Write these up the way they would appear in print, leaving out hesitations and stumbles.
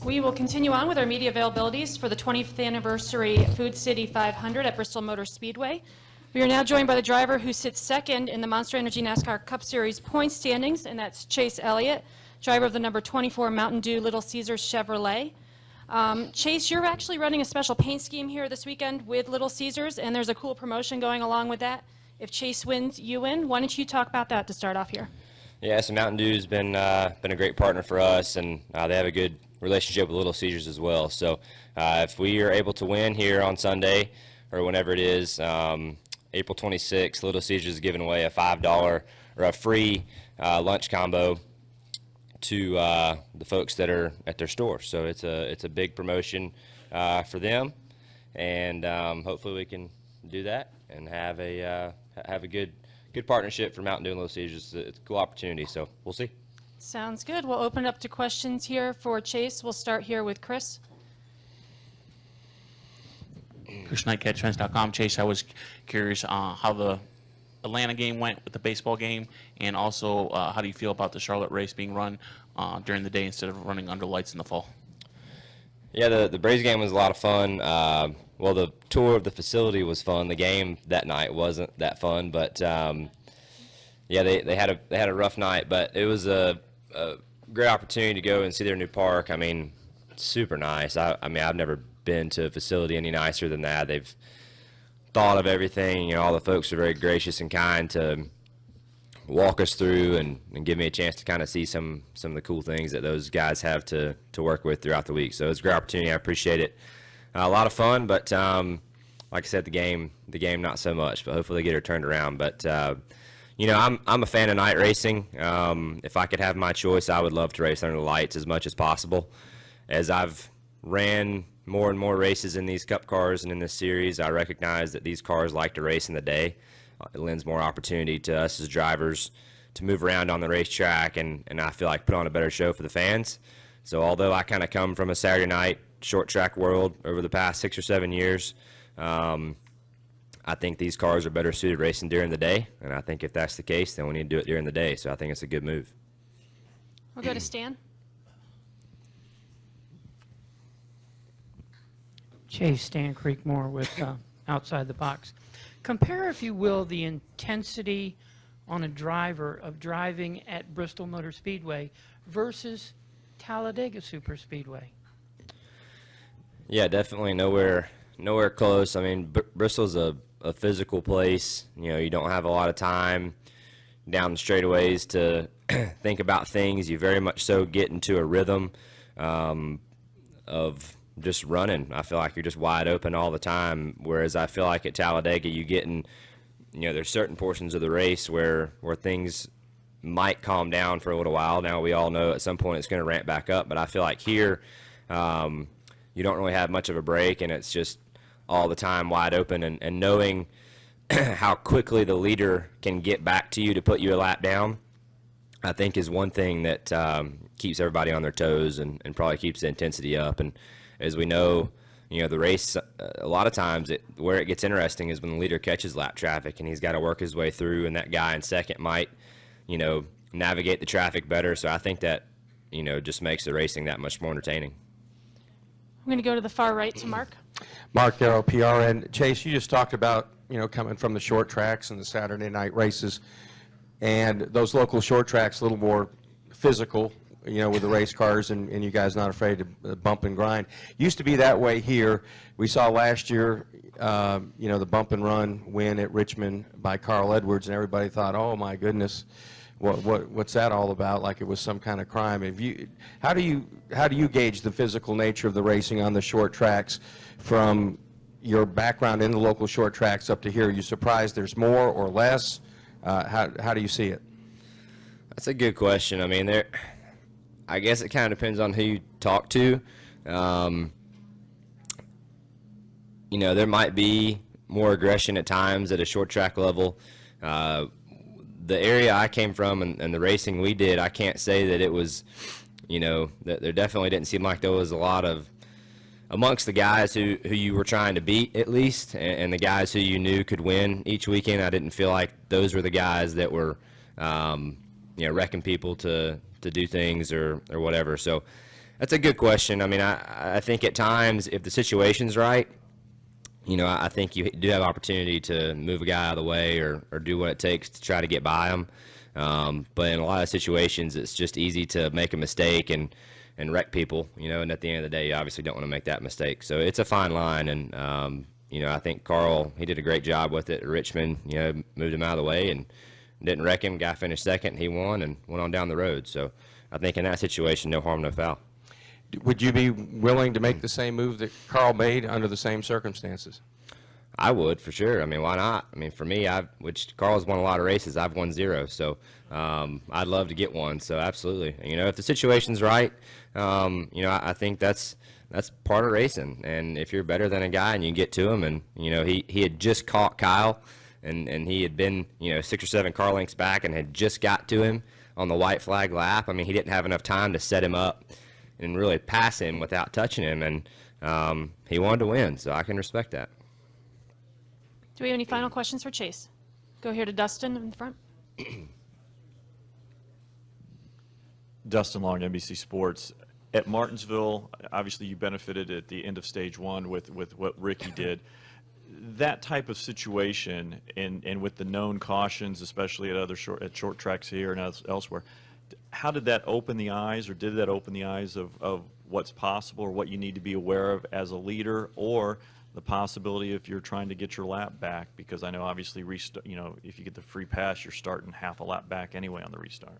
We will continue on with our media availabilities for the 20th anniversary Food City 500 at Bristol Motor Speedway. We are now joined by the driver who sits second in the Monster Energy NASCAR Cup Series point standings, and that's Chase Elliott, driver of the number 24 Mountain Dew Little Caesars Chevrolet. Chase, you're actually running a special paint scheme here this weekend with Little Caesars, and there's a cool promotion going along with that. If Chase wins, you win. Why don't you talk about that to start off here? Yeah, so Mountain Dew's been a great partner for us, and they have a good relationship with Little Caesars as well. So if we are able to win here on Sunday, or whenever it is, April 26th, Little Caesars is giving away a $5 or a free lunch combo to the folks that are at their store. So it's a big promotion for them, and hopefully we can do that and have a good partnership for Mountain Dew and Little Caesars. It's a cool opportunity, so we'll see. Sounds good. We'll open it up to questions here for Chase. We'll start here with Chris. Chris Knight, CatchFence.com. Chase, I was curious how the Atlanta game went with the baseball game, and also how do you feel about the Charlotte race being run during the day instead of running under lights in the fall? Yeah, the Braves game was a lot of fun. Well, the tour of the facility was fun. The game that night wasn't that fun, but yeah, they had a rough night. But it was a great opportunity to go and see their new park. I mean, super nice. I mean, I've never been to a facility any nicer than that. They've thought of everything. You know, all the folks are very gracious and kind to walk us through and give me a chance to kind of see some of the cool things that those guys have to work with throughout the week. So it's a great opportunity. I appreciate it. A lot of fun, but like I said, the game not so much. But hopefully they get it turned around. But you know, I'm a fan of night racing. If I could have my choice, I would love to race under the lights as much as possible. As I've ran more and more races in these Cup cars and in this series, I recognize that these cars like to race in the day. It lends more opportunity to us as drivers to move around on the racetrack, and I feel like put on a better show for the fans. So although I kind of come from a Saturday night short track world over the past 6 or 7 years, I think these cars are better suited racing during the day, and I think if that's the case, then we need to do it during the day. So I think it's a good move. We'll go to Stan. Chase, Stan Creekmore with Outside the Box. Compare, if you will, the intensity on a driver of driving at Bristol Motor Speedway versus Talladega Superspeedway. Yeah, definitely nowhere close. I mean, Bristol's a physical place. You know, you don't have a lot of time down the straightaways to think about things. You very much so get into a rhythm of just running. I feel like you're just wide open all the time, whereas I feel like at Talladega you get in, you know, there's certain portions of the race where things might calm down for a little while. Now we all know at some point it's going to ramp back up, but I feel like here you don't really have much of a break, and it's just all the time wide open, and knowing how quickly the leader can get back to you to put you a lap down, I think is one thing that keeps everybody on their toes and probably keeps the intensity up. And as we know, you know, the race, a lot of times where it gets interesting is when the leader catches lap traffic and he's got to work his way through, and that guy in second might, you know, navigate the traffic better. So I think that, you know, just makes the racing that much more entertaining. I'm going to go to the far right to Mark. Mark Darrow, PR. And Chase, you just talked about, you know, coming from the short tracks and the Saturday night races, and those local short tracks a little more physical, you know, with the race cars, and you guys not afraid to bump and grind. Used to be that way here. We saw last year, you know, the bump and run win at Richmond by Carl Edwards, and everybody thought, oh my goodness, what's that all about? Like it was some kind of crime. How do you gauge the physical nature of the racing on the short tracks from your background in the local short tracks up to here? Are you surprised there's more or less? How do you see it? That's a good question. I mean, I guess it kind of depends on who you talk to. You know, there might be more aggression at times at a short track level. The area I came from and the racing we did, I can't say that it was, you know, that there definitely didn't seem like there was a lot of, amongst the guys who you were trying to beat at least, and the guys who you knew could win each weekend, I didn't feel like those were the guys that were, you know, wrecking people to do things or whatever. So That's a good question. I mean, I think at times, if the situation's right, I think you do have opportunity to move a guy out of the way or do what it takes to try to get by him. But in a lot of situations, it's just easy to make a mistake and wreck people, and at the end of the day, you obviously don't want to make that mistake. So it's a fine line, and, I think Carl, he did a great job with it at Richmond, moved him out of the way and didn't wreck him. Guy finished second, and he won and went on down the road. So I think in that situation, no harm, no foul. Would you be willing to make the same move that Carl made under the same circumstances? I would, for sure. I mean, why not? I mean, for me, which Carl's won a lot of races, I've won 0. So I'd love to get one. So absolutely. If the situation's right, I think that's part of racing. And if you're better than a guy and you get to him, and he had just caught Kyle, and he had been 6 or 7 car lengths back and had just got to him on the white flag lap. I mean, he didn't have enough time to set him up and really pass him without touching him, and he wanted to win, so I can respect that. Do we have any final questions for Chase? Go here to Dustin in the front. Dustin Long, NBC Sports. At Martinsville, obviously you benefited at the end of stage 1 with what Ricky did. That type of situation, and with the known cautions, especially at short tracks here and elsewhere, how did that open the eyes, or did that open the eyes of what's possible or what you need to be aware of as a leader, or the possibility if you're trying to get your lap back? Because I know obviously if you get the free pass, you're starting half a lap back anyway on the restart.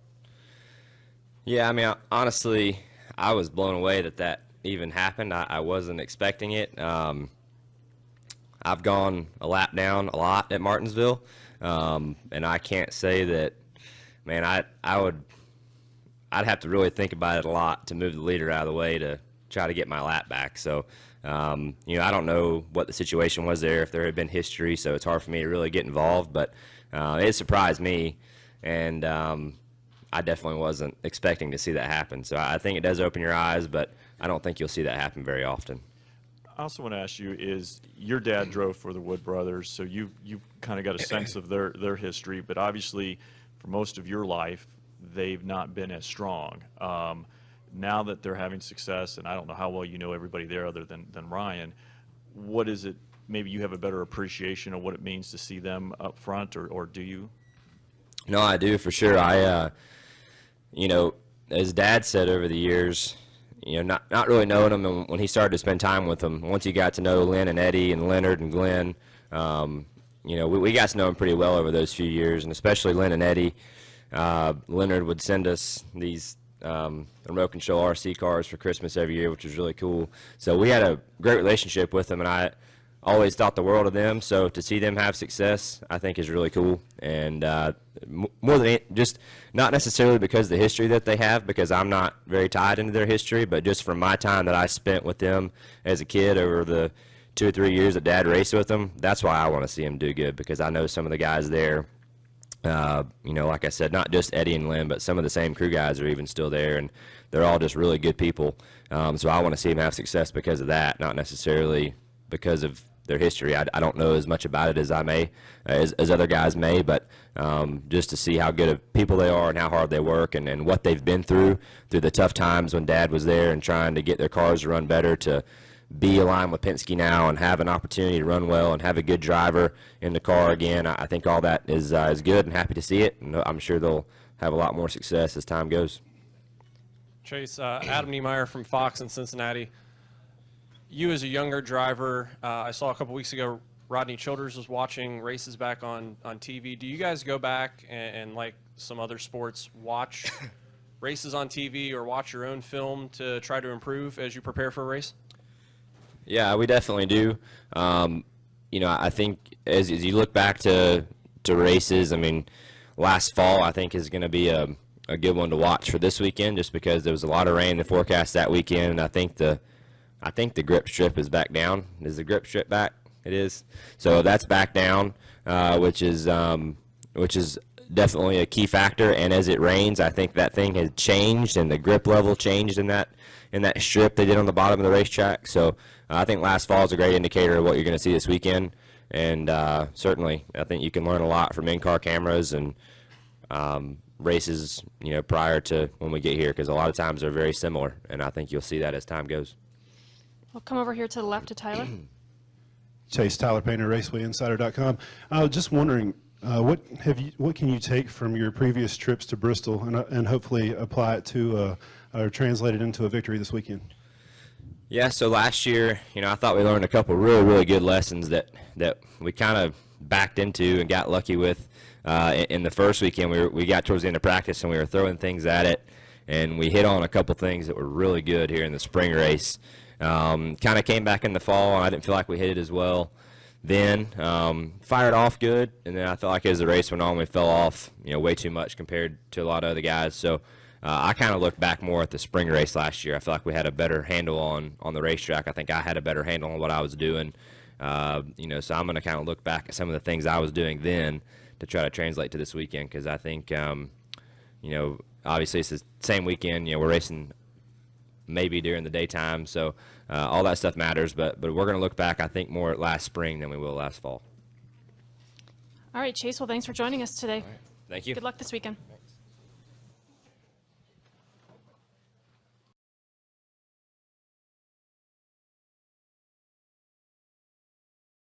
Yeah, I mean, honestly, I was blown away that even happened. I wasn't expecting it. I've gone a lap down a lot at Martinsville, and I can't say that, man, I'd have to really think about it a lot to move the leader out of the way to try to get my lap back. So, I don't know what the situation was there, if there had been history, so it's hard for me to really get involved, but it surprised me, and I definitely wasn't expecting to see that happen. So I think it does open your eyes, but I don't think you'll see that happen very often. I also want to ask you, is your dad drove for the Wood brothers, so you kind of got a sense of their history, but obviously for most of your life, they've not been as strong. Now that they're having success, and I don't know how well you know everybody there other than Ryan, what is it, maybe you have a better appreciation of what it means to see them up front, or do you? No, I do, for sure. As Dad said over the years, not really knowing them, and when he started to spend time with them, once he got to know Lynn and Eddie and Leonard and Glenn, we got to know them pretty well over those few years, and especially Lynn and Eddie. Leonard would send us these remote control RC cars for Christmas every year, which was really cool. So we had a great relationship with them, and I always thought the world of them. So to see them have success, I think is really cool. And more than just not necessarily because of the history that they have, because I'm not very tied into their history, but just from my time that I spent with them as a kid over the 2 or 3 years that Dad raced with them. That's why I want to see them do good, because I know some of the guys there. Like I said, not just Eddie and Lynn, but some of the same crew guys are even still there, and they're all just really good people. So I want to see them have success because of that, not necessarily because of their history. I don't know as much about it as I may, as other guys may, but just to see how good of people they are and how hard they work, and what they've been through the tough times when Dad was there and trying to get their cars to run better, to be aligned with Penske now and have an opportunity to run well and have a good driver in the car again. I think all that is good, and happy to see it. And I'm sure they'll have a lot more success as time goes. Chase, Adam Niemeyer from Fox in Cincinnati. You as a younger driver, I saw a couple weeks ago Rodney Childers was watching races back on TV. Do you guys go back and like some other sports, watch races on TV or watch your own film to try to improve as you prepare for a race? Yeah, we definitely do. I think as you look back to races, I mean, last fall I think is going to be a good one to watch for this weekend, just because there was a lot of rain in the forecast that weekend, and I think the grip strip is back down. Is the grip strip back? It is. So that's back down, which is definitely a key factor. And as it rains, I think that thing has changed, and the grip level changed in that strip they did on the bottom of the racetrack. So I think last fall is a great indicator of what you're going to see this weekend. And certainly, I think you can learn a lot from in-car cameras and races, prior to when we get here, because a lot of times they're very similar, and I think you'll see that as time goes. We'll come over here to the left to Tyler. Chase, Tyler Painter, RacewayInsider.com. Just wondering, what can you take from your previous trips to Bristol and hopefully apply it to or translate it into a victory this weekend? Yeah, so last year, I thought we learned a couple really, really good lessons that we kind of backed into and got lucky with. In the first weekend, we got towards the end of practice and we were throwing things at it, and we hit on a couple things that were really good here in the spring race. Kind of came back in the fall, and I didn't feel like we hit it as well then. Fired off good, and then I felt like as the race went on, we fell off way too much compared to a lot of other guys. So I kind of look back more at the spring race last year. I feel like we had a better handle on the racetrack. I think I had a better handle on what I was doing. So I'm going to kind of look back at some of the things I was doing then to try to translate to this weekend, because I think, obviously it's the same weekend. We're racing maybe during the daytime, so all that stuff matters. But we're going to look back, I think, more at last spring than we will last fall. All right, Chase, well, thanks for joining us today. Thank you. Good luck this weekend.